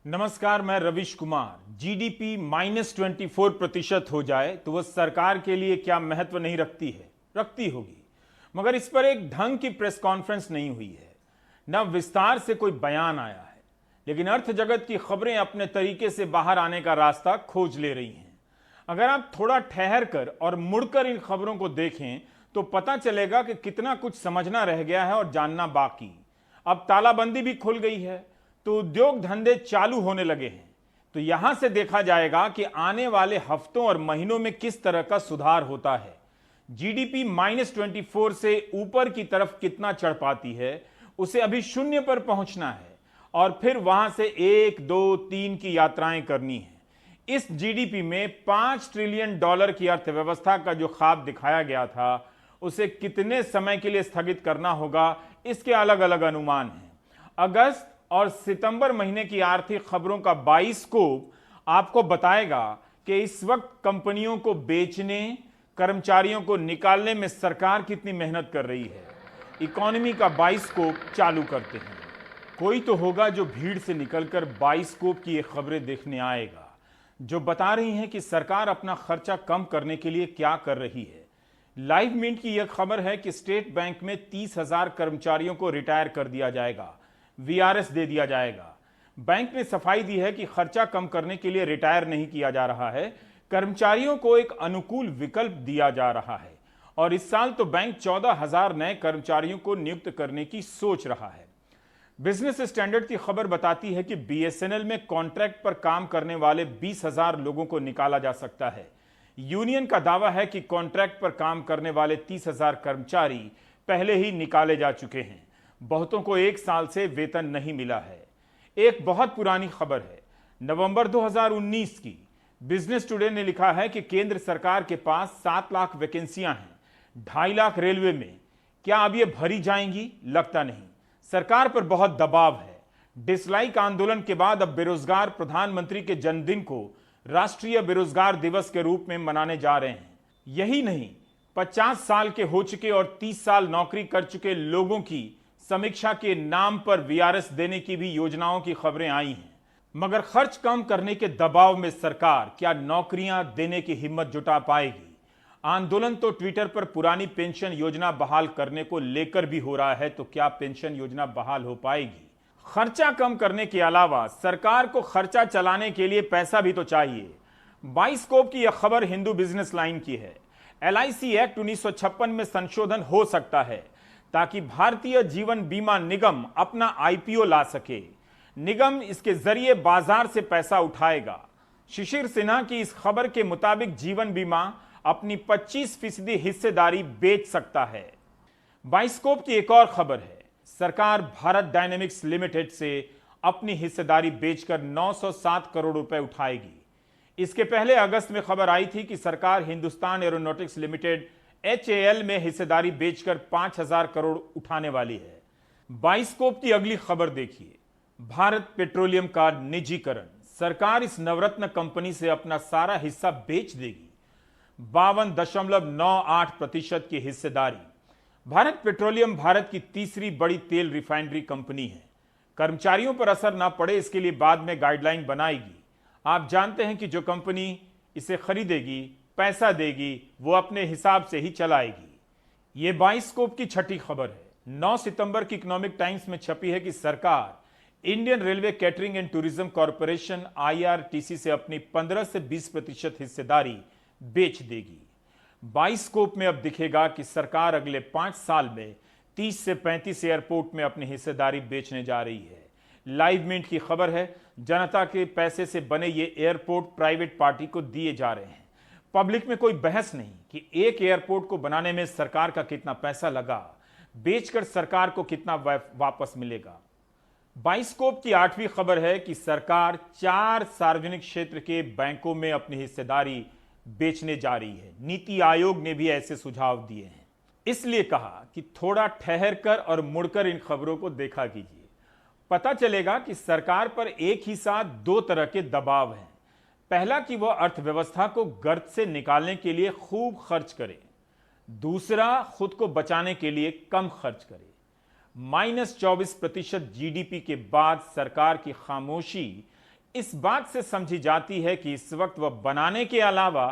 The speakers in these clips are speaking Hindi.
नमस्कार, मैं रविश कुमार। जीडीपी -24% हो जाए तो वह सरकार के लिए क्या महत्व नहीं रखती है? रखती होगी, मगर इस पर एक ढंग की प्रेस कॉन्फ्रेंस नहीं हुई है, न विस्तार से कोई बयान आया है। लेकिन अर्थ जगत की खबरें अपने तरीके से बाहर आने का रास्ता खोज ले रही हैं। अगर आप थोड़ा ठहर कर और मुड़कर इन खबरों को देखें तो पता चलेगा कि कितना कुछ समझना रह गया है और जानना बाकी। अब तालाबंदी भी खुल गई है तो उद्योग धंधे चालू होने लगे हैं। तो यहां से देखा जाएगा कि आने वाले हफ्तों और महीनों में किस तरह का सुधार होता है। जीडीपी -24 से ऊपर की तरफ कितना चढ़ पाती है, उसे अभी शून्य पर पहुंचना है और फिर वहां से 1, 2, 3 की यात्राएं करनी है। इस जीडीपी में $5 ट्रिलियन की अर्थव्यवस्था का जो ख्वाब दिखाया गया था, उसे कितने समय के लिए स्थगित करना होगा, इसके अलग अलग अनुमान हैं। अगस्त और सितंबर महीने की आर्थिक खबरों का बाइस्कोप आपको बताएगा कि इस वक्त कंपनियों को बेचने, कर्मचारियों को निकालने में सरकार कितनी मेहनत कर रही है। इकोनॉमी का बाइस्कोप चालू करते हैं। कोई तो होगा जो भीड़ से निकलकर बाइस्कोप की ये खबरें देखने आएगा, जो बता रही हैं कि सरकार अपना खर्चा कम करने के लिए क्या कर रही है। लाइव मिंट की यह खबर है कि स्टेट बैंक में 30,000 कर्मचारियों को रिटायर कर दिया जाएगा, वीआरएस दे दिया जाएगा। बैंक ने सफाई दी है कि खर्चा कम करने के लिए रिटायर नहीं किया जा रहा है, कर्मचारियों को एक अनुकूल विकल्प दिया जा रहा है। और इस साल तो बैंक 14,000 नए कर्मचारियों को नियुक्त करने की सोच रहा है। बिजनेस स्टैंडर्ड की खबर बताती है कि बीएसएनएल में कॉन्ट्रैक्ट पर काम करने वाले 20,000 लोगों को निकाला जा सकता है। यूनियन का दावा है कि कॉन्ट्रैक्ट पर काम करने वाले 30,000 कर्मचारी पहले ही निकाले जा चुके हैं। बहुतों को 1 साल से वेतन नहीं मिला है। एक बहुत पुरानी खबर है, नवंबर 2019 की। बिजनेस टुडे ने लिखा है कि केंद्र सरकार के पास 7 लाख वैकेंसियां हैं, 2.5 लाख रेलवे में। क्या अब ये भरी जाएंगी? लगता नहीं। सरकार पर बहुत दबाव है। डिसलाइक आंदोलन के बाद अब बेरोजगार प्रधानमंत्री के जन्मदिन को राष्ट्रीय बेरोजगार दिवस के रूप में मनाने जा रहे हैं। यही नहीं, 50 साल के हो चुके और 30 साल नौकरी कर चुके लोगों की समीक्षा के नाम पर वीआरएस देने की भी योजनाओं की खबरें आई हैं। मगर खर्च कम करने के दबाव में सरकार क्या नौकरियां देने की हिम्मत जुटा पाएगी? आंदोलन तो ट्विटर पर पुरानी पेंशन योजना बहाल करने को लेकर भी हो रहा है, तो क्या पेंशन योजना बहाल हो पाएगी? खर्चा कम करने के अलावा सरकार को खर्चा चलाने के लिए पैसा भी तो चाहिए। बाइस्कोप की यह खबर हिंदू बिजनेस लाइन की है। एलआईसी एक्ट 1956 में संशोधन हो सकता है ताकि भारतीय जीवन बीमा निगम अपना आईपीओ ला सके। निगम इसके जरिए बाजार से पैसा उठाएगा। शिशिर सिन्हा की इस खबर के मुताबिक जीवन बीमा अपनी 25% हिस्सेदारी बेच सकता है। बाइस्कोप की एक और खबर है, सरकार भारत डायनेमिक्स लिमिटेड से अपनी हिस्सेदारी बेचकर 907 करोड़ रुपए उठाएगी। इसके पहले अगस्त में खबर आई थी कि सरकार हिंदुस्तान एरोनॉटिक्स लिमिटेड HAL में हिस्सेदारी बेचकर 5,000 करोड़ उठाने वाली है। बाइस्कोप की अगली खबर देखिए, भारत पेट्रोलियम का निजीकरण। सरकार इस नवरत्न कंपनी से अपना सारा हिस्सा बेच देगी। 52.98% की हिस्सेदारी। भारत पेट्रोलियम भारत की तीसरी बड़ी तेल रिफाइनरी कंपनी है। कर्मचारियों पर असर ना पड़े, इसके लिए बाद में गाइडलाइन बनाएगी। आप जानते हैं कि जो कंपनी इसे खरीदेगी, पैसा देगी, वो अपने हिसाब से ही चलाएगी। ये बाइस्कोप की छठी खबर है। 9 सितंबर की इकोनॉमिक टाइम्स में छपी है कि सरकार Indian railway catering and tourism corporation IRTC से अपनी 15 से 20% हिस्सेदारी बेच देगी। बाइस्कोप में अब दिखेगा कि सरकार अगले 5 साल में 30 से 35 एयरपोर्ट में अपनी हिस्सेदारी बेचने जा रही है। लाइव मिंट की खबर है, जनता के पैसे से बने ये एयरपोर्ट प्राइवेट पार्टी को दिए जा रहे हैं। पब्लिक में कोई बहस नहीं कि एक एयरपोर्ट को बनाने में सरकार का कितना पैसा लगा, बेचकर सरकार को कितना वापस मिलेगा। बाइस्कोप की 8वीं खबर है कि सरकार 4 सार्वजनिक क्षेत्र के बैंकों में अपनी हिस्सेदारी बेचने जा रही है। नीति आयोग ने भी ऐसे सुझाव दिए हैं। इसलिए कहा कि थोड़ा ठहर कर और मुड़कर इन खबरों को देखा कीजिए। पता चलेगा कि सरकार पर एक ही साथ 2 तरह के दबाव हैं। पहला कि वह अर्थव्यवस्था को गर्त से निकालने के लिए खूब खर्च करे, दूसरा खुद को बचाने के लिए कम खर्च करे। -24% जीडीपी के बाद सरकार की खामोशी इस बात से समझी जाती है कि इस वक्त वह बनाने के अलावा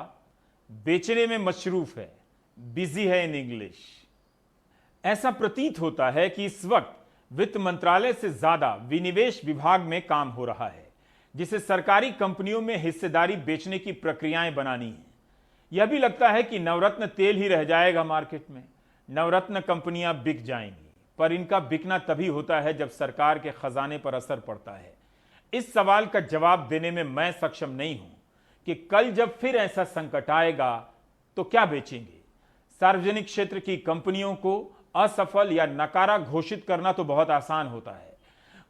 बेचने में मशरूफ है, बिजी है इन इंग्लिश। ऐसा प्रतीत होता है कि इस वक्त वित्त मंत्रालय से ज्यादा विनिवेश विभाग में काम हो रहा है, जिसे सरकारी कंपनियों में हिस्सेदारी बेचने की प्रक्रियाएं बनानी है। यह भी लगता है कि नवरत्न तेल ही रह जाएगा मार्केट में, नवरत्न कंपनियां बिक जाएंगी। पर इनका बिकना तभी होता है जब सरकार के खजाने पर असर पड़ता है। इस सवाल का जवाब देने में मैं सक्षम नहीं हूं कि कल जब फिर ऐसा संकट आएगा तो क्या बेचेंगे। सार्वजनिक क्षेत्र की कंपनियों को असफल या नकारा घोषित करना तो बहुत आसान होता है,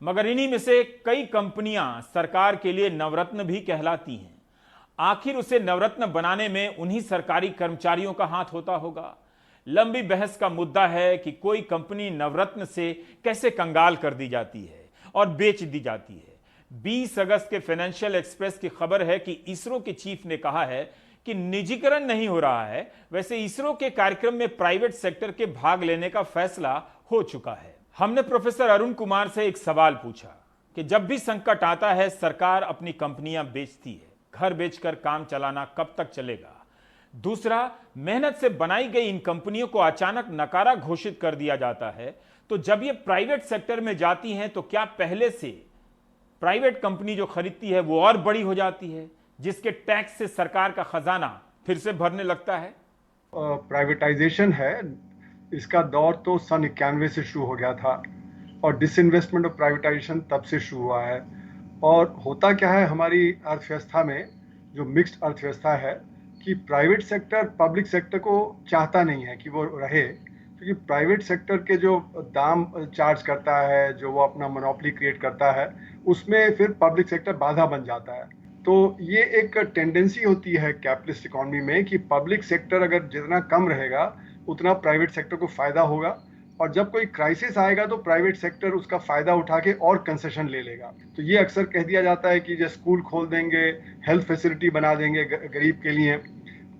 मगर इन्हीं में से कई कंपनियां सरकार के लिए नवरत्न भी कहलाती हैं। आखिर उसे नवरत्न बनाने में उन्हीं सरकारी कर्मचारियों का हाथ होता होगा। लंबी बहस का मुद्दा है कि कोई कंपनी नवरत्न से कैसे कंगाल कर दी जाती है और बेच दी जाती है। 20 अगस्त के फाइनेंशियल एक्सप्रेस की खबर है कि इसरो के चीफ ने कहा है कि निजीकरण नहीं हो रहा है। वैसे इसरो के कार्यक्रम में प्राइवेट सेक्टर के भाग लेने का फैसला हो चुका है। हमने प्रोफेसर अरुण कुमार से एक सवाल पूछा कि जब भी संकट आता है सरकार अपनी कंपनियां बेचती है, घर बेचकर काम चलाना कब तक चलेगा। दूसरा, मेहनत से बनाई गई इन कंपनियों को अचानक नकारा घोषित कर दिया जाता है, तो जब ये प्राइवेट सेक्टर में जाती हैं तो क्या पहले से प्राइवेट कंपनी जो खरीदती है वो और बड़ी हो जाती है, जिसके टैक्स से सरकार का खजाना फिर से भरने लगता है। प्राइवेटाइजेशन है, इसका दौर तो सन 91 से शुरू हो गया था और डिसइन्वेस्टमेंट और प्राइवेटाइजेशन तब से शुरू हुआ है। और होता क्या है हमारी अर्थव्यवस्था में, जो मिक्स्ड अर्थव्यवस्था है, कि प्राइवेट सेक्टर पब्लिक सेक्टर को चाहता नहीं है कि वो रहे, क्योंकि प्राइवेट सेक्टर के जो दाम चार्ज करता है, जो वो अपना मोनोपोली क्रिएट करता है, उसमें फिर पब्लिक सेक्टर बाधा बन जाता है। तो ये एक टेंडेंसी होती है कैपिटलिस्ट इकोनॉमी में कि पब्लिक सेक्टर अगर जितना कम रहेगा उतना प्राइवेट सेक्टर को फायदा होगा, और जब कोई क्राइसिस आएगा तो प्राइवेट सेक्टर उसका फायदा उठा के और कंसेशन ले लेगा। तो ये अक्सर कह दिया जाता है कि जो स्कूल खोल देंगे, हेल्थ फैसिलिटी बना देंगे गरीब के लिए।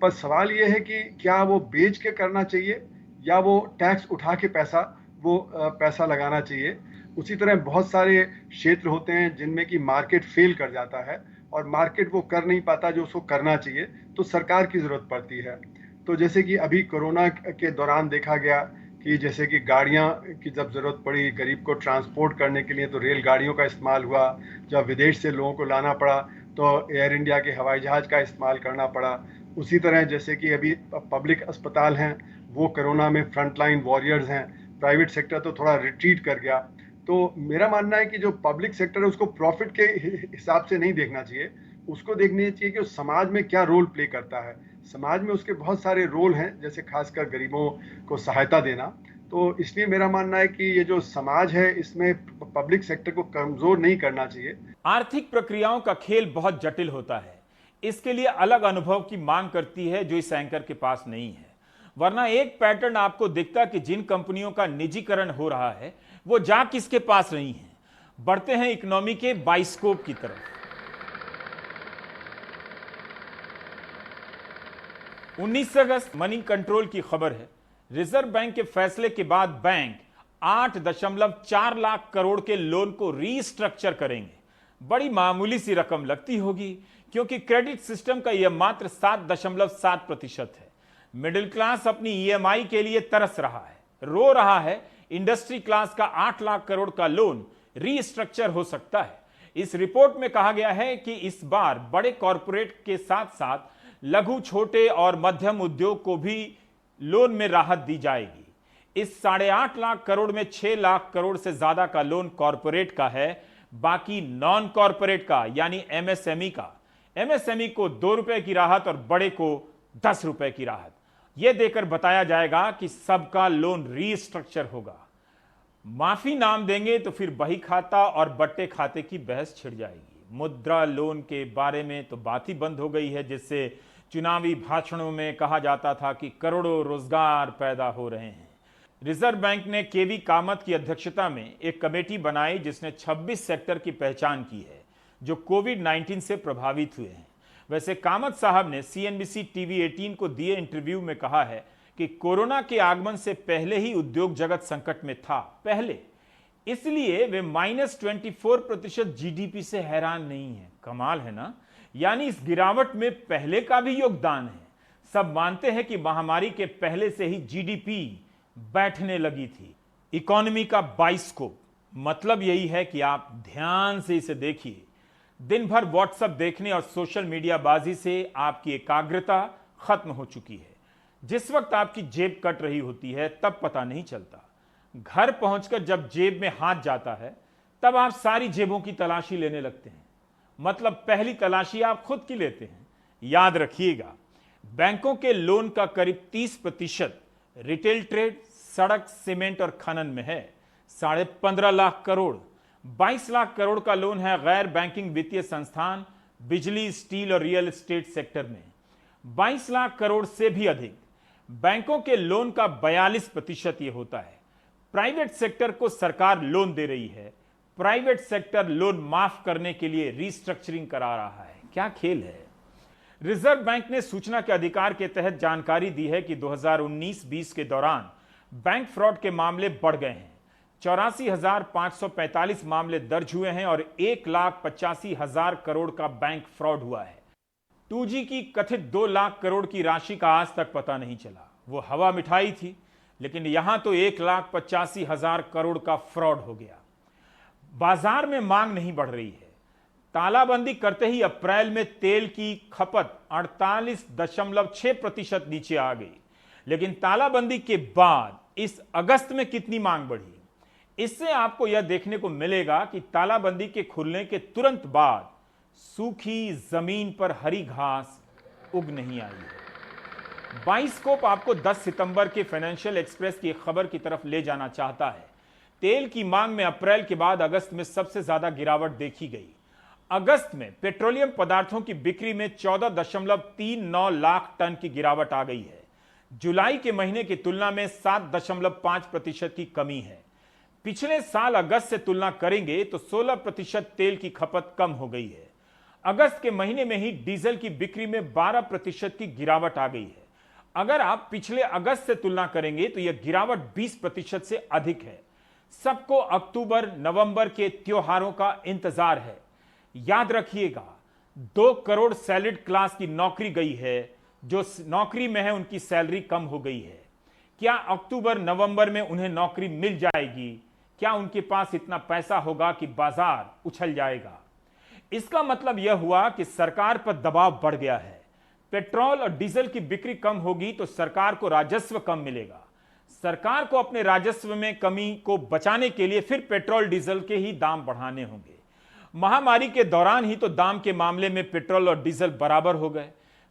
पर सवाल ये है कि क्या वो बेच के करना चाहिए या वो टैक्स उठा के पैसा लगाना चाहिए। उसी तरह बहुत सारे क्षेत्र होते हैं जिनमें कि मार्केट फेल कर जाता है और मार्केट वो कर नहीं पाता जो उसको करना चाहिए, तो सरकार की जरूरत पड़ती है। तो जैसे कि अभी कोरोना के दौरान देखा गया कि जैसे कि गाड़ियां की जब जरूरत पड़ी गरीब को ट्रांसपोर्ट करने के लिए, तो रेलगाड़ियों का इस्तेमाल हुआ। जब विदेश से लोगों को लाना पड़ा तो एयर इंडिया के हवाई जहाज का इस्तेमाल करना पड़ा। उसी तरह जैसे कि अभी पब्लिक अस्पताल हैं, वो कोरोना में फ्रंटलाइन वॉरियर्स हैं। प्राइवेट सेक्टर तो थोड़ा रिट्रीट कर गया। तो मेरा मानना है कि जो पब्लिक सेक्टर है उसको प्रॉफिट के हिसाब से नहीं देखना चाहिए, उसको देखना चाहिए कि उस समाज में क्या रोल प्ले करता है। समाज में उसके बहुत सारे रोल हैं, जैसे खासकर गरीबों को सहायता देना। तो इसलिए मेरा मानना है कि ये जो समाज है इसमें पब्लिक सेक्टर को कमजोर नहीं करना चाहिए। आर्थिक प्रक्रियाओं का खेल बहुत जटिल होता है, इसके लिए अलग अनुभव की मांग करती है जो इस एंकर के पास नहीं है। वरना एक पैटर्न आपको दिखता कि जिन कंपनियों का निजीकरण हो रहा है वो जा किसके पास रही हैं। बढ़ते हैं इकोनॉमी के बाइस्कोप की तरफ। 19 अगस्त मनी कंट्रोल की खबर है। रिजर्व बैंक के फैसले के बाद बैंक 8.4 लाख करोड़ के लोन को रीस्ट्रक्चर करेंगे। बड़ी मामूली सी रकम लगती होगी क्योंकि क्रेडिट सिस्टम का यह मात्र 7.7% है। मिडिल क्लास अपनी ईएमआई के लिए तरस रहा है, रो रहा है। इंडस्ट्री क्लास का 8 लाख करोड़ का लोन रीस्ट्रक्चर हो सकता है। इस रिपोर्ट में कहा गया है कि इस बार बड़े कॉरपोरेट के साथ साथ लघु, छोटे और मध्यम उद्योग को भी लोन में राहत दी जाएगी। इस 8.5 लाख करोड़ में 6 लाख करोड़ से ज्यादा का लोन कॉरपोरेट का है, बाकी नॉन कॉरपोरेट का यानी एमएसएमई का। एमएसएमई को 2 रुपए की राहत और बड़े को 10 रुपए की राहत यह देकर बताया जाएगा कि सबका लोन रीस्ट्रक्चर होगा। माफी नाम देंगे तो फिर बही खाता और बट्टे खाते की बहस छिड़ जाएगी। मुद्रा लोन के बारे में तो बात ही बंद हो गई है, जिससे चुनावी भाषणों में कहा जाता था कि करोड़ों रोजगार पैदा हो रहे हैं। रिजर्व बैंक ने केवी कामत की अध्यक्षता में एक कमेटी बनाई जिसने 26 सेक्टर की पहचान की है जो कोविड-19 से प्रभावित हुए हैं। वैसे कामत साहब ने सीएनबीसी टीवी 18 को दिए इंटरव्यू में कहा है कि कोरोना के आगमन से पहले ही उद्योग जगत संकट में था। पहले इसलिए वे -24% जीडीपी से हैरान नहीं है। कमाल है ना। यानी इस गिरावट में पहले का भी योगदान है। सब मानते हैं कि महामारी के पहले से ही जीडीपी बैठने लगी थी। इकोनॉमी का बाइस्कोप मतलब यही है कि आप ध्यान से इसे देखिए। दिन भर व्हाट्सएप देखने और सोशल मीडिया बाजी से आपकी एकाग्रता खत्म हो चुकी है। जिस वक्त आपकी जेब कट रही होती है तब पता नहीं चलता। घर पहुंचकर जब जेब में हाथ जाता है तब आप सारी जेबों की तलाशी लेने लगते हैं। मतलब पहली तलाशी आप खुद की लेते हैं। याद रखिएगा, बैंकों के लोन का करीब 30% रिटेल ट्रेड, सड़क, सीमेंट और खनन में है। 15.5 लाख करोड़, 22 लाख करोड़ का लोन है गैर बैंकिंग वित्तीय संस्थान, बिजली, स्टील और रियल एस्टेट सेक्टर में। 22 लाख करोड़ से भी अधिक बैंकों के लोन का 42% यह होता है। प्राइवेट सेक्टर को सरकार लोन दे रही है। प्राइवेट सेक्टर लोन माफ करने के लिए रीस्ट्रक्चरिंग करा रहा है। क्या खेल है। रिजर्व बैंक ने सूचना के अधिकार के तहत जानकारी दी है कि 2019-20 के दौरान बैंक फ्रॉड के मामले बढ़ गए हैं। 84,545 मामले दर्ज हुए हैं और 1,85,000 करोड़ का बैंक फ्रॉड हुआ है। 2G की कथित 2 लाख करोड़ की राशि का आज तक पता नहीं चला। वो हवा मिठाई थी, लेकिन यहां तो 1,85,000 करोड़ का फ्रॉड हो गया। बाजार में मांग नहीं बढ़ रही है। तालाबंदी करते ही अप्रैल में तेल की खपत 48.6% नीचे आ गई। लेकिन तालाबंदी के बाद इस अगस्त में कितनी मांग बढ़ी? इससे आपको यह देखने को मिलेगा कि तालाबंदी के खुलने के तुरंत बाद सूखी जमीन पर हरी घास उग नहीं आई है। बाइस्कोप आपको 10 सितंबर के फाइनेंशियल एक्सप्रेस की खबर की तरफ ले जाना चाहता है। तेल की मांग में अप्रैल के बाद अगस्त में सबसे ज्यादा गिरावट देखी गई। अगस्त में पेट्रोलियम पदार्थों की बिक्री में 14.39 लाख टन की गिरावट आ गई है। जुलाई के महीने की तुलना में 7.5% की कमी है। पिछले साल अगस्त से तुलना करेंगे तो 16% तेल की खपत कम हो गई है। अगस्त के महीने में ही डीजल की बिक्री में 12% की गिरावट आ गई है। अगर आप पिछले अगस्त से तुलना करेंगे तो यह गिरावट 20% से अधिक है। सबको अक्टूबर नवंबर के त्योहारों का इंतजार है। याद रखिएगा, 2 करोड़ सैलरीड क्लास की नौकरी गई है। जो नौकरी में है उनकी सैलरी कम हो गई है। क्या अक्टूबर नवंबर में उन्हें नौकरी मिल जाएगी? क्या उनके पास इतना पैसा होगा कि बाजार उछल जाएगा? इसका मतलब यह हुआ कि सरकार पर दबाव बढ़ गया है। पेट्रोल और डीजल की बिक्री कम होगी तो सरकार को राजस्व कम मिलेगा। सरकार को अपने राजस्व में कमी को बचाने के लिए फिर पेट्रोल डीजल के ही दाम बढ़ाने होंगे। महामारी के दौरान ही तो दाम के मामले में पेट्रोल और डीजल बराबर हो गए।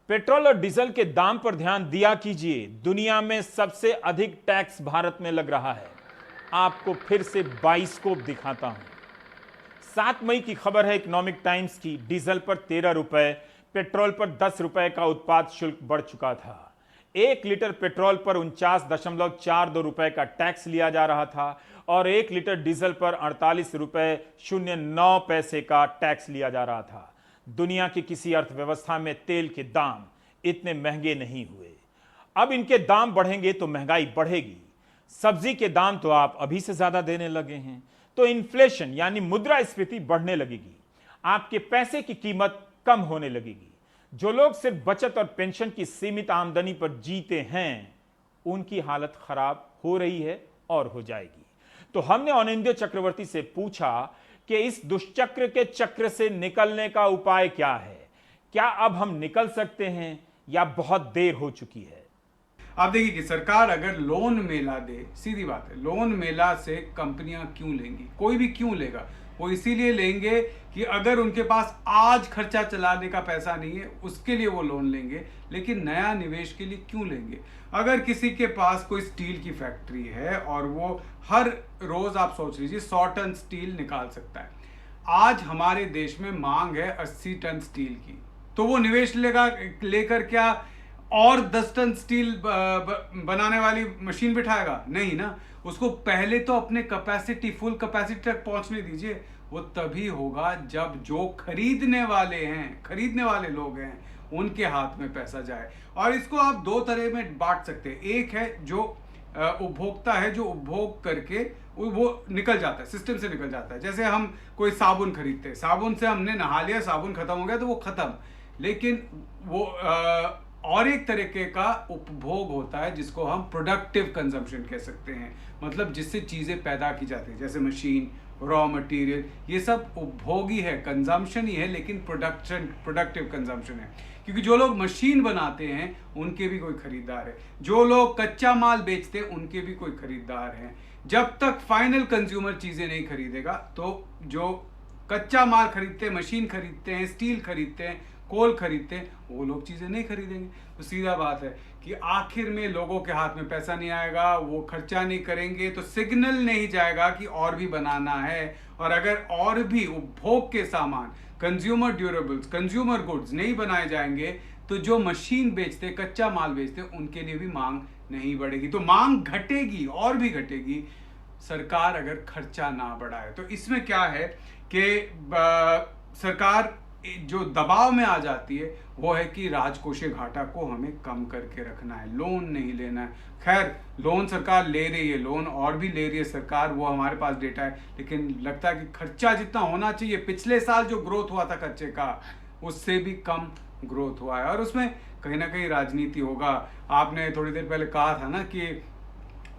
पेट्रोल और डीजल के दाम पर ध्यान दिया कीजिए। दुनिया में सबसे अधिक टैक्स भारत में लग रहा है। आपको फिर से बाइस्कोप दिखाता हूं। 7 मई की खबर है इकोनॉमिक टाइम्स की। डीजल पर 13 रुपए, पेट्रोल पर 10 रुपए का उत्पाद शुल्क बढ़ चुका था। 1 लीटर पेट्रोल पर 49.42 रुपए का टैक्स लिया जा रहा था और 1 लीटर डीजल पर 48 रुपए 09 पैसे का टैक्स लिया जा रहा था। दुनिया की किसी अर्थव्यवस्था में तेल के दाम इतने महंगे नहीं हुए। अब इनके दाम बढ़ेंगे तो महंगाई बढ़ेगी। सब्जी के दाम तो आप अभी से ज्यादा देने लगे हैं, तो इन्फ्लेशन यानी मुद्रास्फीति बढ़ने लगेगी। आपके पैसे की कीमत कम होने लगेगी। जो लोग सिर्फ बचत और पेंशन की सीमित आमदनी पर जीते हैं, उनकी हालत खराब हो रही है और हो जाएगी। तो हमने अनिंद्य चक्रवर्ती से पूछा कि इस दुष्चक्र के चक्र से निकलने का उपाय क्या है। क्या अब हम निकल सकते हैं या बहुत देर हो चुकी है? आप देखिए कि सरकार अगर लोन मेला दे, सीधी बात है, लोन मेला से कंपनियां क्यों लेंगी? कोई भी क्यों लेगा? वो इसीलिए लेंगे कि अगर उनके पास आज खर्चा चलाने का पैसा नहीं है उसके लिए वो लोन लेंगे, लेकिन नया निवेश के लिए क्यों लेंगे? अगर किसी के पास कोई स्टील की फैक्ट्री है और वो हर रोज आप सोच लीजिए 100 टन स्टील निकाल सकता है। आज हमारे देश में मांग है 80 टन स्टील की, तो वो निवेश लेकर क्या और 10 टन स्टील बनाने वाली मशीन बिठाएगा? नहीं ना। उसको पहले तो अपने कैपेसिटी, फुल कैपेसिटी तक पहुंचने दीजिए। वो तभी होगा जब जो खरीदने वाले लोग हैं उनके हाथ में पैसा जाए। और इसको आप 2 तरह में बांट सकते हैं। एक है जो उपभोक्ता है, जो उपभोग करके वो निकल जाता है, सिस्टम से निकल जाता है। जैसे हम कोई साबुन खरीदते हैं, साबुन से हमने नहा लिया, साबुन खत्म हो गया तो वो खत्म। लेकिन वो और एक तरीके का उपभोग होता है जिसको हम प्रोडक्टिव कंजम्पशन कह सकते हैं, मतलब जिससे चीज़ें पैदा की जाती है, जैसे मशीन, रॉ मटेरियल, ये सब उपभोगी है, कंजम्पशन ही है, लेकिन प्रोडक्टिव कंजम्पशन है। क्योंकि जो लोग मशीन बनाते हैं उनके भी कोई खरीदार है, जो लोग कच्चा माल बेचते हैं उनके भी कोई खरीदार हैं। जब तक फाइनल कंज्यूमर चीज़ें नहीं खरीदेगा तो जो कच्चा माल खरीदते हैं, मशीन खरीदते हैं, स्टील खरीदते हैं, कोल खरीदते हैं, वो लोग चीज़ें नहीं खरीदेंगे। तो सीधा बात है कि आखिर में लोगों के हाथ में पैसा नहीं आएगा, वो खर्चा नहीं करेंगे तो सिग्नल नहीं जाएगा कि और भी बनाना है। और अगर और भी उपभोग के सामान, कंज्यूमर ड्यूरेबल्स, कंज्यूमर गुड्स नहीं बनाए जाएंगे तो जो मशीन बेचते, कच्चा माल बेचते, उनके लिए भी मांग नहीं बढ़ेगी, तो मांग घटेगी और भी घटेगी, सरकार अगर खर्चा ना बढ़ाए। तो इसमें क्या है कि सरकार जो दबाव में आ जाती है वो है कि राजकोषीय घाटा को हमें कम करके रखना है, लोन नहीं लेना है। खैर, लोन सरकार ले रही है, लोन और भी ले रही है सरकार, वो हमारे पास डेटा है, लेकिन लगता है कि खर्चा जितना होना चाहिए, पिछले साल जो ग्रोथ हुआ था खर्चे का, उससे भी कम ग्रोथ हुआ है। और उसमें कहीं ना कहीं राजनीति होगा। आपने थोड़ी देर पहले कहा था ना कि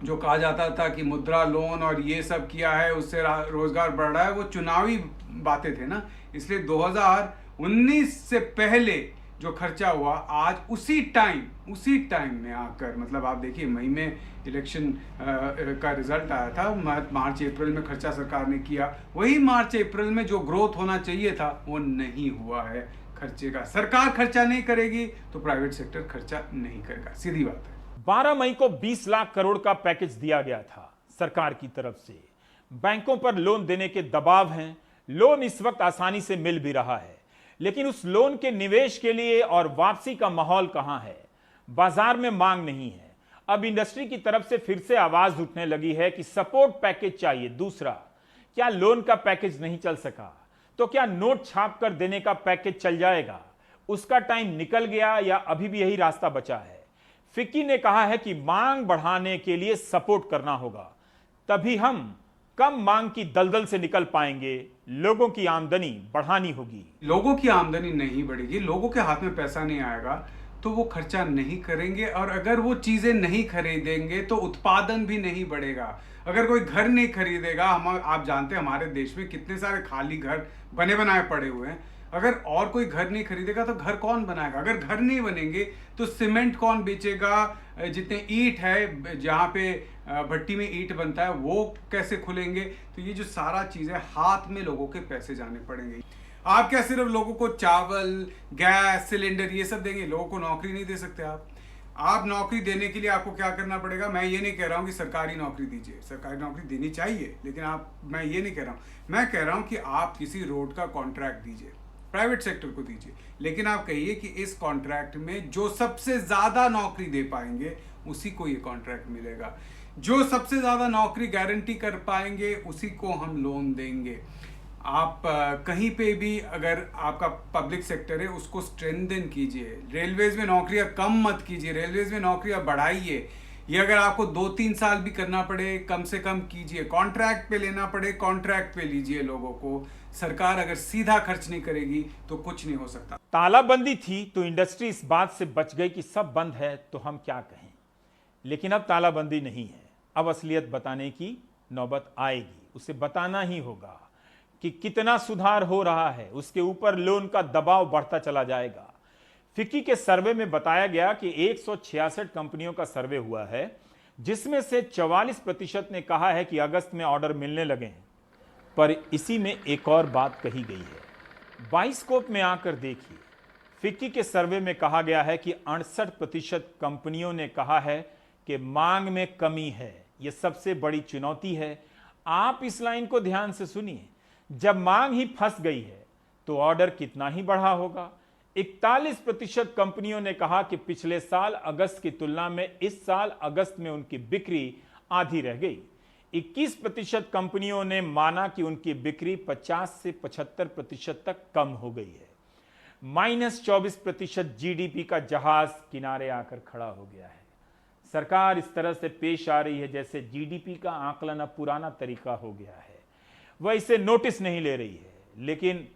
जो कहा जाता था कि मुद्रा लोन और ये सब किया है उससे रोजगार बढ़ रहा है, वो चुनावी बातें थे ना, इसलिए 2019 से पहले जो खर्चा हुआ आज उसी टाइम में आकर, मतलब आप देखिए मई में इलेक्शन का रिजल्ट आया था, मार्च अप्रैल में खर्चा सरकार ने किया, वही मार्च अप्रैल में जो ग्रोथ होना चाहिए था वो नहीं हुआ है खर्चे का। सरकार खर्चा नहीं करेगी तो प्राइवेट सेक्टर खर्चा नहीं करेगा, सीधी बात है। 12 मई को 20 लाख करोड़ का पैकेज दिया गया था सरकार की तरफ से। बैंकों पर लोन देने के दबाव हैं, लोन इस वक्त आसानी से मिल भी रहा है, लेकिन उस लोन के निवेश के लिए और वापसी का माहौल कहां है? बाजार में मांग नहीं है। अब इंडस्ट्री की तरफ से फिर से आवाज उठने लगी है कि सपोर्ट पैकेज चाहिए। दूसरा, क्या लोन का पैकेज नहीं चल सका तो क्या नोट छाप कर देने का पैकेज चल जाएगा? उसका टाइम निकल गया या अभी भी यही रास्ता बचा है? फिक्की ने कहा है कि मांग बढ़ाने के लिए सपोर्ट करना होगा, तभी हम कम मांग की दलदल से निकल पाएंगे। लोगों की आमदनी बढ़ानी होगी। लोगों की आमदनी नहीं बढ़ेगी, लोगों के हाथ में पैसा नहीं आएगा तो वो खर्चा नहीं करेंगे, और अगर वो चीजें नहीं खरीदेंगे तो उत्पादन भी नहीं बढ़ेगा। अगर कोई घर नहीं खरीदेगा, आप जानते हैं हमारे देश में कितने सारे खाली घर बने बनाए पड़े हुए हैं, अगर और कोई घर नहीं खरीदेगा तो घर कौन बनाएगा? अगर घर नहीं बनेंगे तो सीमेंट कौन बेचेगा? जितने ईंट है, जहाँ पे भट्टी में ईंट बनता है, वो कैसे खुलेंगे? तो ये जो सारा चीज़ है, हाथ में लोगों के पैसे जाने पड़ेंगे। आप क्या सिर्फ लोगों को चावल, गैस सिलेंडर ये सब देंगे? लोगों को नौकरी नहीं दे सकते आप नौकरी देने के लिए आपको क्या करना पड़ेगा? मैं ये नहीं कह रहा हूँ कि सरकारी नौकरी दीजिए, सरकारी नौकरी देनी चाहिए, लेकिन मैं ये नहीं कह रहा हूँ। मैं कह रहा हूँ कि आप किसी रोड का कॉन्ट्रैक्ट दीजिए, प्राइवेट सेक्टर को दीजिए, लेकिन आप कहिए कि इस कॉन्ट्रैक्ट में जो सबसे ज्यादा नौकरी दे पाएंगे उसी को ये कॉन्ट्रैक्ट मिलेगा, जो सबसे ज्यादा नौकरी गारंटी कर पाएंगे उसी को हम लोन देंगे। आप कहीं पे भी अगर आपका पब्लिक सेक्टर है उसको स्ट्रेंथन कीजिए, रेलवेज में नौकरियां कम मत कीजिए, रेलवेज में नौकरियां बढ़ाइए। ये अगर आपको 2-3 साल भी करना पड़े कम से कम कीजिए, कॉन्ट्रैक्ट पे लेना पड़े कॉन्ट्रैक्ट पे लीजिए लोगों को। सरकार अगर सीधा खर्च नहीं करेगी तो कुछ नहीं हो सकता। तालाबंदी थी तो इंडस्ट्री इस बात से बच गई कि सब बंद है तो हम क्या कहें, लेकिन अब तालाबंदी नहीं है। अब असलियत बताने की नौबत आएगी, उसे बताना ही होगा कि कितना सुधार हो रहा है, उसके ऊपर लोन का दबाव बढ़ता चला जाएगा। फिक्की के सर्वे में बताया गया कि 166 कंपनियों का सर्वे हुआ है, जिसमें से 44% ने कहा है कि अगस्त में ऑर्डर मिलने लगे हैं। पर इसी में एक और बात कही गई है, बाइस्कोप में आकर देखिए। फिक्की के सर्वे में कहा गया है कि 68% कंपनियों ने कहा है कि मांग में कमी है। यह सबसे बड़ी चुनौती है। आप इस लाइन को ध्यान से सुनिए, जब मांग ही फंस गई है तो ऑर्डर कितना ही बढ़ा होगा। 41% कंपनियों ने कहा कि पिछले साल अगस्त की तुलना में इस साल अगस्त में उनकी बिक्री आधी रह गई। 21% कंपनियों ने माना कि उनकी बिक्री 50 से 75% तक कम हो गई है। -24% जीडीपी का जहाज किनारे आकर खड़ा हो गया है। सरकार इस तरह से पेश आ रही है जैसे जीडीपी का आकलन अब पुराना तरीका हो गया है। वह इसे नोटिस नहीं ले रही है, लेकिन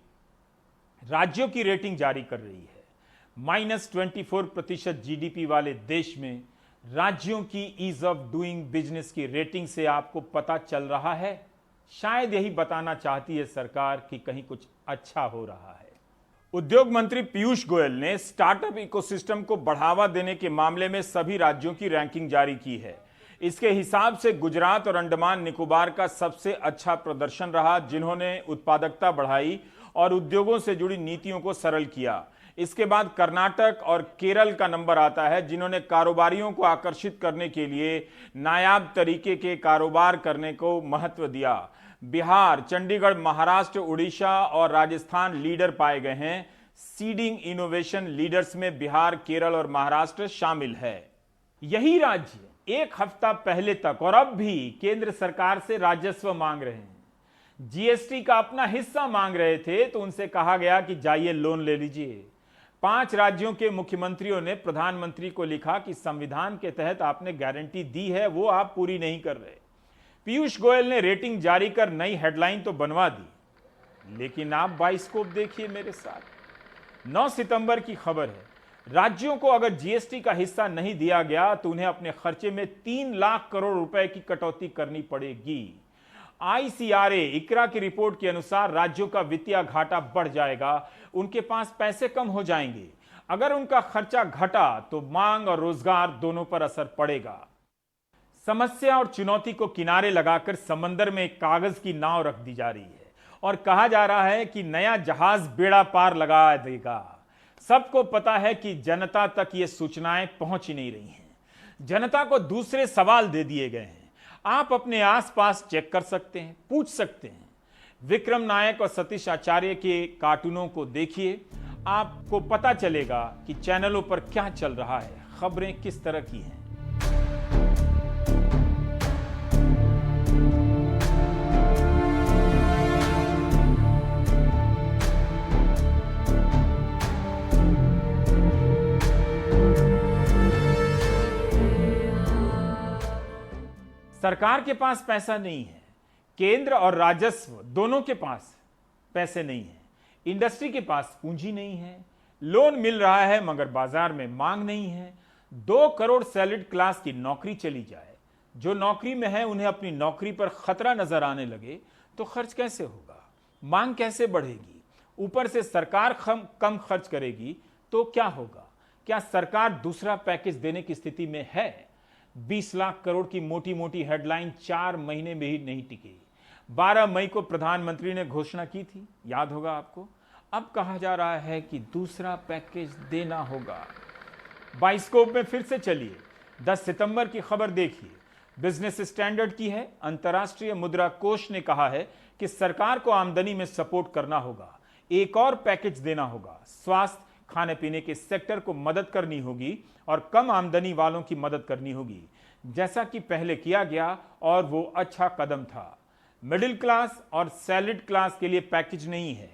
राज्यों की रेटिंग जारी कर रही है। -24% जीडीपी वाले देश में राज्यों की ईज ऑफ डूइंग बिजनेस की रेटिंग से आपको पता चल रहा है, शायद यही बताना चाहती है सरकार कि कहीं कुछ अच्छा हो रहा है। उद्योग मंत्री पीयूष गोयल ने स्टार्टअप इकोसिस्टम को बढ़ावा देने के मामले में सभी राज्यों की रैंकिंग जारी की है। इसके हिसाब से गुजरात और अंडमान निकोबार का सबसे अच्छा प्रदर्शन रहा, जिन्होंने उत्पादकता बढ़ाई और उद्योगों से जुड़ी नीतियों को सरल किया। इसके बाद कर्नाटक और केरल का नंबर आता है, जिन्होंने कारोबारियों को आकर्षित करने के लिए नायाब तरीके के कारोबार करने को महत्व दिया। बिहार, चंडीगढ़, महाराष्ट्र, उड़ीसा और राजस्थान लीडर पाए गए हैं। सीडिंग इनोवेशन लीडर्स में बिहार, केरल और महाराष्ट्र शामिल है। यही राज्य एक हफ्ता पहले तक और अब भी केंद्र सरकार से राजस्व मांग रहे हैं। जीएसटी का अपना हिस्सा मांग रहे थे तो उनसे कहा गया कि जाइए लोन ले लीजिए। 5 राज्यों के मुख्यमंत्रियों ने प्रधानमंत्री को लिखा कि संविधान के तहत आपने गारंटी दी है, वो आप पूरी नहीं कर रहे। पीयूष गोयल ने रेटिंग जारी कर नई हेडलाइन तो बनवा दी, लेकिन आप बाइस्कोप देखिए मेरे साथ। 9 सितंबर की खबर है, राज्यों को अगर जीएसटी का हिस्सा नहीं दिया गया तो उन्हें अपने खर्चे में 3 लाख करोड़ रुपए की कटौती करनी पड़ेगी। आईसीआरए इकरा की रिपोर्ट के अनुसार राज्यों का वित्तीय घाटा बढ़ जाएगा, उनके पास पैसे कम हो जाएंगे। अगर उनका खर्चा घटा तो मांग और रोजगार दोनों पर असर पड़ेगा। समस्या और चुनौती को किनारे लगाकर समंदर में एक कागज की नाव रख दी जा रही है और कहा जा रहा है कि नया जहाज बेड़ा पार लगा देगा। सबको पता है कि जनता तक ये सूचनाएं पहुंच ही नहीं रही हैं। जनता को दूसरे सवाल दे दिए गए हैं। आप अपने आसपास चेक कर सकते हैं, पूछ सकते हैं। विक्रम नायक और सतीश आचार्य के कार्टूनों को देखिए, आपको पता चलेगा कि चैनलों पर क्या चल रहा है, खबरें किस तरह की हैं। सरकार के पास पैसा नहीं है, केंद्र और राजस्व दोनों के पास पैसे नहीं है, इंडस्ट्री के पास पूंजी नहीं है, लोन मिल रहा है मगर बाजार में मांग नहीं है। 2 करोड़ सैलरीड क्लास की नौकरी चली जाए, जो नौकरी में है उन्हें अपनी नौकरी पर खतरा नजर आने लगे तो खर्च कैसे होगा, मांग कैसे बढ़ेगी। ऊपर से सरकार कम खर्च करेगी तो क्या होगा। क्या सरकार दूसरा पैकेज देने की स्थिति में है। 20 लाख करोड़ की मोटी मोटी हेडलाइन 4 महीने में ही नहीं टिकी। 12 मई को प्रधानमंत्री ने घोषणा की थी, याद होगा आपको। अब कहा जा रहा है कि दूसरा पैकेज देना होगा। बाइस्कोप में फिर से चलिए, 10 सितंबर की खबर देखिए, बिजनेस स्टैंडर्ड की है। अंतर्राष्ट्रीय मुद्रा कोष ने कहा है कि सरकार को आमदनी में सपोर्ट करना होगा, एक और पैकेज देना होगा। स्वास्थ्य, खाने पीने के सेक्टर को मदद करनी होगी और कम आमदनी वालों की मदद करनी होगी, जैसा कि पहले किया गया और वो अच्छा कदम था। मिडिल क्लास और सैलरीड क्लास के लिए पैकेज नहीं है,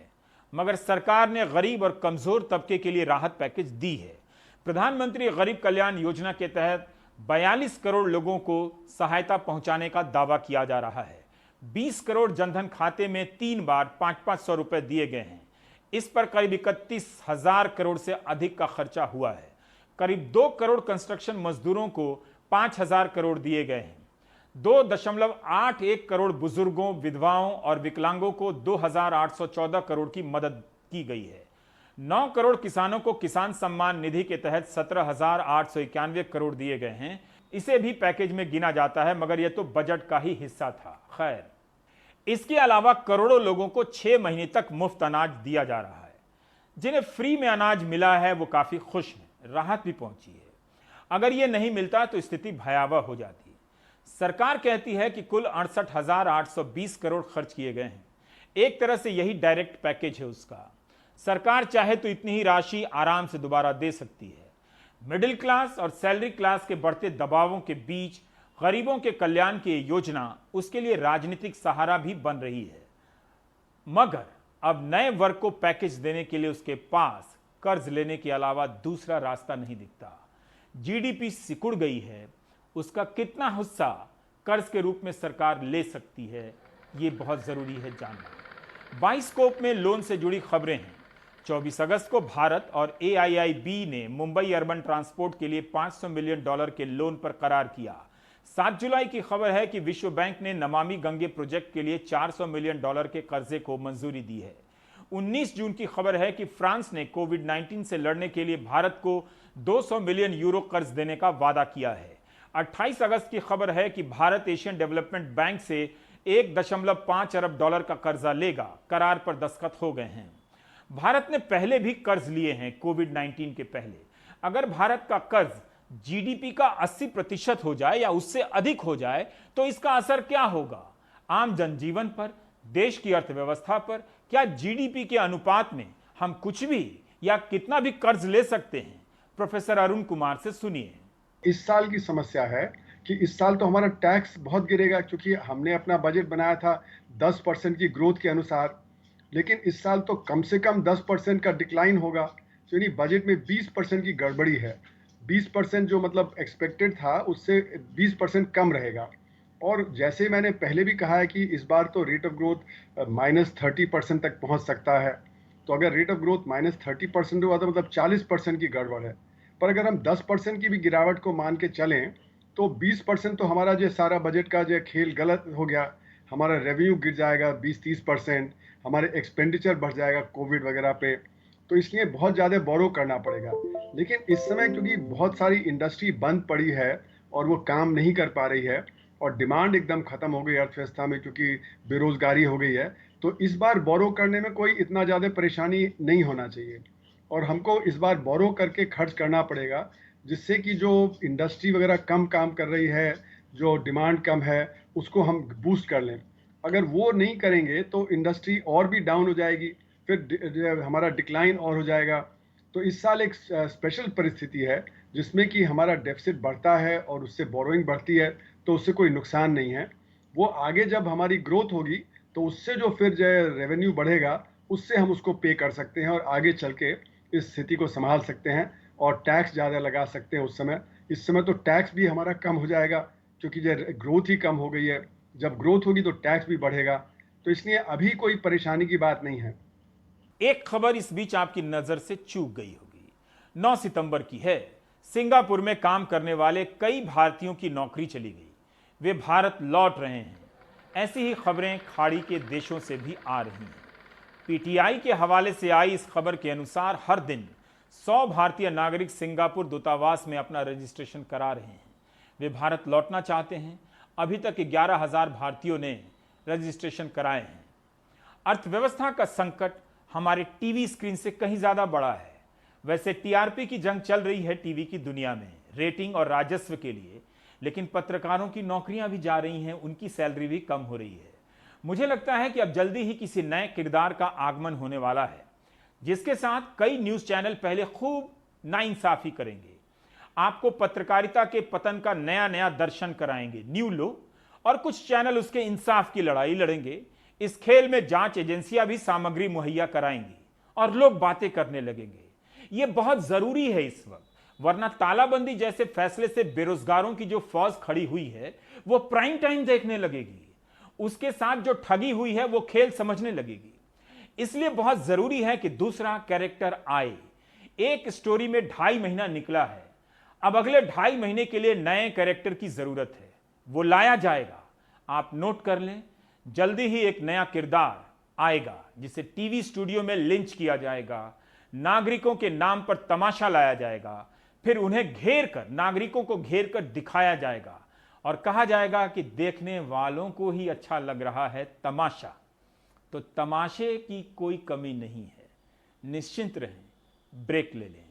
मगर सरकार ने गरीब और कमजोर तबके के लिए राहत पैकेज दी है। प्रधानमंत्री गरीब कल्याण योजना के तहत 42 करोड़ लोगों को सहायता पहुंचाने का दावा किया जा रहा है। 20 करोड़ जनधन खाते में 3 बार 500-500 रुपए दिए गए हैं। इस पर करीब 31,000 करोड़ से अधिक का खर्चा हुआ है। करीब 2 करोड़ कंस्ट्रक्शन मजदूरों को 5,000 करोड़ दिए गए हैं। 2.81 करोड़ बुजुर्गों, विधवाओं और विकलांगों को 2,814 करोड़ की मदद की गई है। 9 करोड़ किसानों को किसान सम्मान निधि के तहत 17,891 करोड़ दिए गए हैं। इसे भी पैकेज में गिना जाता है, मगर यह तो बजट का ही हिस्सा था। खैर, इसके अलावा करोड़ों लोगों को 6 महीने तक मुफ्त अनाज दिया जा रहा है। जिन्हें फ्री में अनाज मिला है वो काफी खुश हैं, राहत भी पहुंची है। अगर ये नहीं मिलता तो स्थिति भयावह हो जाती है। सरकार कहती है कि कुल 68,820 करोड़ खर्च किए गए हैं। एक तरह से यही डायरेक्ट पैकेज है उसका। सरकार चाहे तो इतनी ही राशि आराम से दोबारा दे सकती है। मिडिल क्लास और सैलरी क्लास के बढ़ते दबावों के बीच गरीबों के कल्याण की योजना उसके लिए राजनीतिक सहारा भी बन रही है। मगर अब नए वर्ग को पैकेज देने के लिए उसके पास कर्ज लेने के अलावा दूसरा रास्ता नहीं दिखता। जीडीपी सिकुड़ गई है, उसका कितना हिस्सा कर्ज के रूप में सरकार ले सकती है, ये बहुत जरूरी है जानना। बाइस्कोप में लोन से जुड़ी खबरें हैं। 24 अगस्त को भारत और AIIB ने मुंबई अर्बन ट्रांसपोर्ट के लिए $500 मिलियन के लोन पर करार किया। 7 जुलाई की खबर है कि विश्व बैंक ने नमामि गंगे प्रोजेक्ट के लिए $400 मिलियन के कर्जे को मंजूरी दी है। 19 जून की खबर है कि फ्रांस ने कोविड-19 से लड़ने के लिए भारत को 200 मिलियन यूरो कर्ज देने का वादा किया है। 28 अगस्त की खबर है कि भारत एशियन डेवलपमेंट बैंक से $1.5 अरब का कर्जा लेगा। करार पर दस्तखत हो गए हैं। भारत ने पहले भी कर्ज लिए हैं कोविड-19 के पहले। अगर भारत का कर्ज GDP का 80% हो जाए या उससे अधिक हो जाए तो इसका असर क्या होगा? आम जनजीवन पर, देश की अर्थव्यवस्था पर? क्या GDP के अनुपात में हम कुछ भी या कितना भी कर्ज ले सकते हैं? प्रोफेसर अरुण कुमार से सुनिए। इस साल की समस्या है कि इस साल तो हमारा टैक्स बहुत गिरेगा, क्योंकि हमने अपना बजट बनाया था 10% की ग्रोथ के अनुसार, लेकिन इस साल तो कम से कम 10% का डिक्लाइन होगा। तो यानी बजट में 20% की गड़बड़ी है। 20% जो मतलब एक्सपेक्टेड था उससे 20% कम रहेगा। और जैसे मैंने पहले भी कहा है कि इस बार तो रेट ऑफ ग्रोथ -30% तक पहुंच सकता है। तो अगर रेट ऑफ ग्रोथ -30% हुआ तो मतलब 40% की गड़बड़ है। पर अगर हम 10% की भी गिरावट को मान के चलें तो 20% तो हमारा जो सारा बजट का जो खेल गलत हो गया। हमारा रेवेन्यू गिर जाएगा 20-30%, हमारे एक्सपेंडिचर बढ़ जाएगा कोविड वगैरह पे। तो इसलिए बहुत ज़्यादा बोरो करना पड़ेगा। लेकिन इस समय क्योंकि बहुत सारी इंडस्ट्री बंद पड़ी है और वो काम नहीं कर पा रही है और डिमांड एकदम ख़त्म हो गई अर्थव्यवस्था में, क्योंकि बेरोज़गारी हो गई है, तो इस बार बोरो करने में कोई इतना ज़्यादा परेशानी नहीं होना चाहिए। और हमको इस बार बोरो करके खर्च करना पड़ेगा, जिससे कि जो इंडस्ट्री वगैरह कम काम कर रही है, जो डिमांड कम है, उसको हम बूस्ट कर लें। अगर वो नहीं करेंगे तो इंडस्ट्री और भी डाउन हो जाएगी, फिर हमारा डिक्लाइन और हो जाएगा। तो इस साल एक स्पेशल परिस्थिति है जिसमें कि हमारा डेफिसिट बढ़ता है और उससे बोरोइंग बढ़ती है, तो उससे कोई नुकसान नहीं है। वो आगे जब हमारी ग्रोथ होगी तो उससे जो फिर जो रेवेन्यू बढ़ेगा उससे हम उसको पे कर सकते हैं और आगे चल के इस स्थिति को संभाल सकते हैं और टैक्स ज़्यादा लगा सकते हैं उस समय। इस समय तो टैक्स भी हमारा कम हो जाएगा, क्योंकि जो ग्रोथ ही कम हो गई है। जब ग्रोथ होगी तो टैक्स भी बढ़ेगा। तो इसलिए अभी कोई परेशानी की बात नहीं है। एक खबर इस बीच आपकी नजर से चूक गई होगी। 9 सितंबर की है। सिंगापुर में काम करने वाले कई भारतीयों की नौकरी चली गई। वे भारत लौट रहे हैं। ऐसी ही खबरें खाड़ी के देशों से भी आ रही हैं। PTI के हवाले से आई इस खबर के अनुसार हर दिन 100 भारतीय नागरिक सिंगापुर दूतावास में अपना रजिस्ट्रेशन करा रहे हैं। वे भारत लौटना चाहते हैं। अभी तक 11,000 भारतीयों ने रजिस्ट्रेशन कराए हैं। अर्थव्यवस्था का संकट हमारे टीवी स्क्रीन से कहीं ज्यादा बड़ा है। वैसे TRP की जंग चल रही है टीवी की दुनिया में, रेटिंग और राजस्व के लिए, लेकिन पत्रकारों की नौकरियां भी जा रही हैं, उनकी सैलरी भी कम हो रही है। मुझे लगता है कि अब जल्दी ही किसी नए किरदार का आगमन होने वाला है, जिसके साथ कई न्यूज चैनल पहले खूब नाइंसाफी करेंगे। आपको पत्रकारिता के पतन का नया नया दर्शन कराएंगे, न्यू लो, और कुछ चैनल उसके इंसाफ की लड़ाई लड़ेंगे। इस खेल में जांच एजेंसियां भी सामग्री मुहैया कराएंगी और लोग बातें करने लगेंगे। यह बहुत जरूरी है इस वक्त, वरना तालाबंदी जैसे फैसले से बेरोजगारों की जो फौज खड़ी हुई है वो प्राइम टाइम देखने लगेगी। उसके साथ जो ठगी हुई है वो खेल समझने लगेगी। इसलिए बहुत जरूरी है कि दूसरा कैरेक्टर आए। एक स्टोरी में 2.5 महीना निकला है, अब अगले 2.5 महीने के लिए नए कैरेक्टर की जरूरत है। वो लाया जाएगा। आप नोट कर लें, जल्दी ही एक नया किरदार आएगा जिसे टीवी स्टूडियो में लिंच किया जाएगा, नागरिकों के नाम पर तमाशा लाया जाएगा, फिर उन्हें घेर कर, नागरिकों को घेर कर दिखाया जाएगा और कहा जाएगा कि देखने वालों को ही अच्छा लग रहा है तमाशा। तो तमाशे की कोई कमी नहीं है। निश्चिंत रहें, ब्रेक ले लें।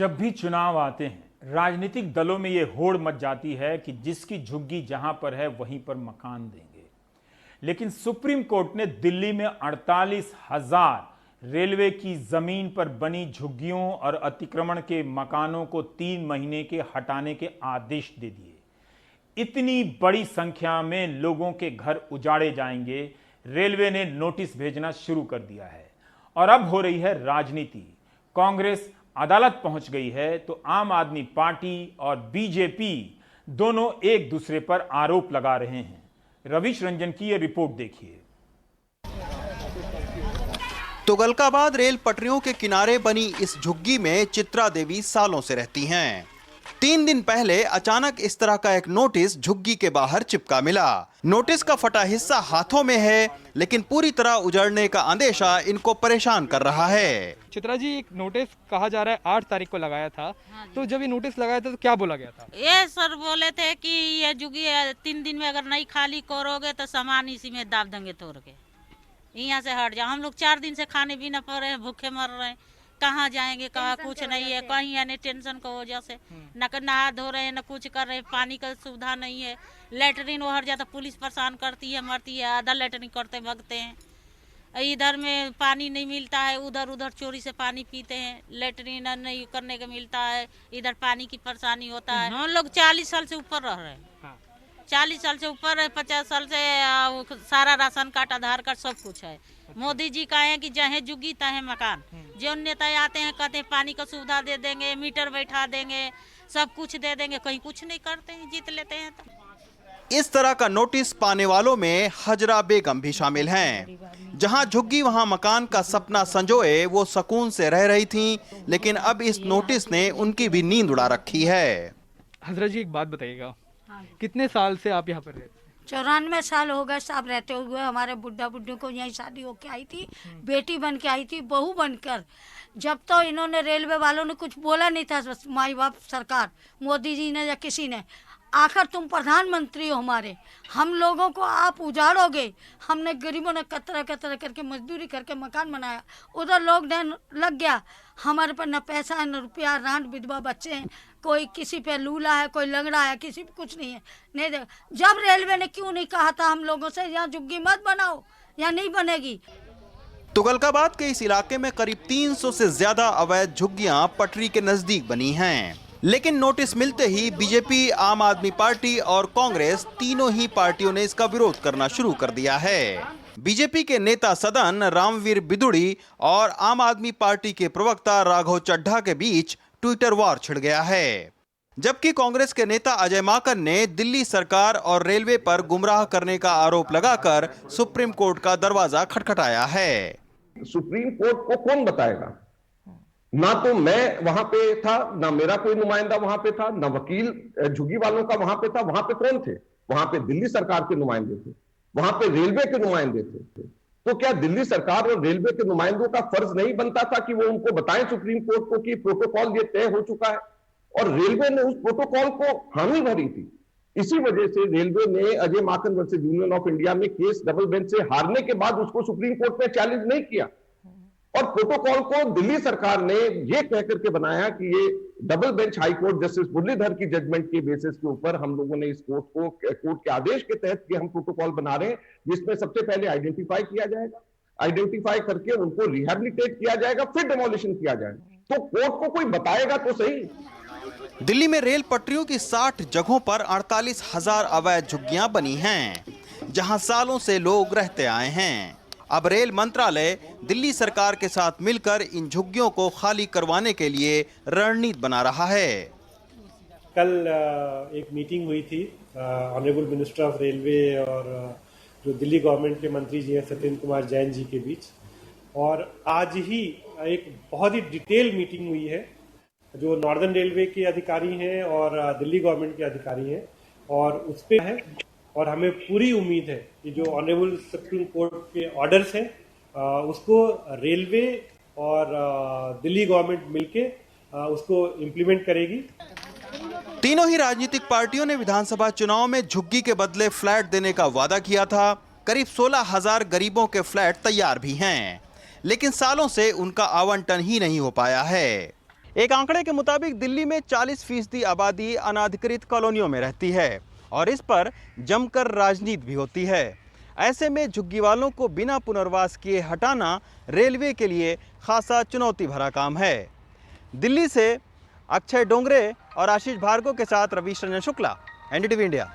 जब भी चुनाव आते हैं राजनीतिक दलों में यह होड़ मच जाती है कि जिसकी झुग्गी जहां पर है वहीं पर मकान देंगे। लेकिन सुप्रीम कोर्ट ने दिल्ली में 48,000 रेलवे की जमीन पर बनी झुग्गियों और अतिक्रमण के मकानों को 3 महीने के हटाने के आदेश दे दिए। इतनी बड़ी संख्या में लोगों के घर उजाड़े जाएंगे, रेलवे ने नोटिस भेजना शुरू कर दिया है। और अब हो रही है राजनीति। कांग्रेस अदालत पहुंच गई है तो आम आदमी पार्टी और बीजेपी दोनों एक दूसरे पर आरोप लगा रहे हैं। रविश रंजन की यह रिपोर्ट देखिए। तुगलकाबाद रेल पटरियों के किनारे बनी इस झुग्गी में चित्रा देवी सालों से रहती हैं। 3 दिन पहले अचानक इस तरह का एक नोटिस झुग्गी के बाहर चिपका मिला। नोटिस का फटा हिस्सा हाथों में है, लेकिन पूरी तरह उजड़ने का अंदेशा इनको परेशान कर रहा है। चित्रा जी, एक नोटिस कहा जा रहा है 8 तारीख को लगाया था। तो जब ये नोटिस लगाया था तो क्या बोला गया था? ये सर बोले थे कि ये झुग्गी 3 दिन में अगर नहीं खाली करोगे तो सामान इसी में दाब देंगे तोड़ के, यहाँ से हट जाओ। हम लोग 4 दिन से खाने भी न पा रहे हैं, भूखे मर रहे हैं। कहाँ जाएंगे, कहाँ कुछ नहीं है, कहीं यानी टेंशन की वजह से न नहा धो रहे हैं न कुछ कर रहे हैं। पानी का सुविधा नहीं है, लेटरिन वो हट जाता, पुलिस परेशान करती है, मरती है, आधा लेटरिन करते भगते हैं। इधर में पानी नहीं मिलता है, उधर उधर चोरी से पानी पीते हैं, लेटरिन नहीं करने का मिलता है, इधर पानी की परेशानी होता है। हम लोग 40 साल से ऊपर रह रहे हैं, 40 साल से ऊपर, 50 साल से सारा राशन कार्ड, आधार कार्ड सब कुछ है। मोदी जी कहे कि जहे जुगी तहे मकान। जो नेता आते हैं कहते हैं पानी का सुविधा दे देंगे, मीटर बैठा देंगे, सब कुछ दे देंगे, कहीं कुछ नहीं करते हैं, जीत लेते हैं। तो इस तरह का नोटिस पाने वालों में हजरा बेगम भी शामिल हैं। जहां झुग्गी वहां मकान का सपना संजोए वो सुकून से रह रही थीं, लेकिन अब इस नोटिस ने उनकी भी नींद उड़ा रखी है। हजरा जी, एक बात बताइएगा, कितने साल से आप यहाँ पर रहते हैं? 94 साल हो गए साहब रहते हुए। हमारे बुढ़ा बुढ़ी को यहीं शादी होके आई थी, बेटी बन के आई थी, बहू बनकर। जब तो इन्होंने रेलवे वालों ने कुछ बोला नहीं था, माई बाप सरकार, मोदी जी ने या किसी ने, आखिर तुम प्रधानमंत्री हो हमारे, हम लोगों को आप उजाड़ोगे। हमने गरीबों ने कतरा कतरा करके मजदूरी करके मकान बनाया, उधर लॉकडाउन लग गया, हमारे पर न पैसा है न रुपया, रांट विधवा बच्चे हैं, कोई किसी पे लूला है, कोई लंगड़ा है, किसी पे कुछ नहीं है। नहीं दे, जब रेलवे ने क्यों नहीं कहा था हम लोगों से यहाँ झुग्गी मत बनाओ, या नहीं बनेगी। तुगलकाबाद के इस इलाके में करीब 300 से ज्यादा अवैध झुग्गियां पटरी के नजदीक बनी हैं। लेकिन नोटिस मिलते ही बीजेपी, आम आदमी पार्टी और कांग्रेस तीनों ही पार्टियों ने इसका विरोध करना शुरू कर दिया है। बीजेपी के नेता सदन रामवीर बिदुड़ी और आम आदमी पार्टी के प्रवक्ता राघव चड्ढा के बीच ट्विटर वॉर छिड़ गया है। जबकि कांग्रेस के नेता अजय माकन ने दिल्ली सरकार और रेलवे पर गुमराह करने का आरोप लगाकर सुप्रीम कोर्ट का दरवाजा खटखटाया है। सुप्रीम कोर्ट को कौन बताएगा? ना तो मैं वहां पे था, ना मेरा कोई नुमाइंदा वहां पे था, ना वकील झुग्गी वालों का वहां पे था। वहां पे कौन थे? वहां पे दिल्ली सरकार के नुमाइंदे थे, वहां पे रेलवे के नुमाइंदे थे। तो क्या दिल्ली सरकार और रेलवे के नुमाइंदों का फर्ज नहीं बनता था कि वो उनको बताएं सुप्रीम कोर्ट को कि प्रोटोकॉल ये तय हो चुका है? और रेलवे ने उस प्रोटोकॉल को हामी भरी थी। इसी वजह से रेलवे ने Ajay Maken versus union of India में केस डबल बेंच से हारने के बाद उसको सुप्रीम कोर्ट में चैलेंज नहीं किया। और प्रोटोकॉल को दिल्ली सरकार ने ये कह करके बनाया कि ये double bench high court justice Muralidhar की जजमेंट के बेसिस के ऊपर हम लोगों ने इस कोर्ट के आदेश के तहत कि हम प्रोटोकॉल बना रहे हैं, जिसमें सबसे पहले आइडेंटिफाई किया जाएगा, आइडेंटिफाई करके उनको रिहैबिलिटेट किया जाएगा, फिर डेमोलिशन किया जाएगा। तो कोर्ट को कोई बताएगा तो सही। दिल्ली में रेल पटरियों की 60 जगहों पर 48,000 अवैध झुग्गियां बनी हैं, जहां सालों से लोग रहते आए हैं। अब रेल मंत्रालय दिल्ली सरकार के साथ मिलकर इन झुग्गियों को खाली करवाने के लिए रणनीति बना रहा है। कल एक मीटिंग हुई थी ऑनरेबल मिनिस्टर ऑफ रेलवे और जो दिल्ली गवर्नमेंट के मंत्री जी हैं सत्येंद्र कुमार जैन जी के बीच, और आज ही एक बहुत ही डिटेल मीटिंग हुई है जो नॉर्दर्न रेलवे के अधिकारी हैं और दिल्ली गवर्नमेंट के अधिकारी हैं, और उस पे है। और हमें पूरी उम्मीद है कि जो ऑनरेबल सुप्रीम कोर्ट के ऑर्डर्स हैं उसको रेलवे और दिल्ली गवर्नमेंट मिलके उसको इम्प्लीमेंट करेगी। तीनों ही राजनीतिक पार्टियों ने विधानसभा चुनाव में झुग्गी के बदले फ्लैट देने का वादा किया था। करीब 16,000 गरीबों के फ्लैट तैयार भी हैं, लेकिन सालों से उनका आवंटन ही नहीं हो पाया है। एक आंकड़े के मुताबिक दिल्ली में 40% आबादी अनाधिकृत कॉलोनियों में रहती है और इस पर जमकर राजनीति भी होती है। ऐसे में झुग्गी वालों को बिना पुनर्वास किए हटाना रेलवे के लिए खासा चुनौती भरा काम है। दिल्ली से अक्षय डोंगरे और आशीष भार्गव के साथ रवीश रंजन शुक्ला, एनडीटीवी इंडिया।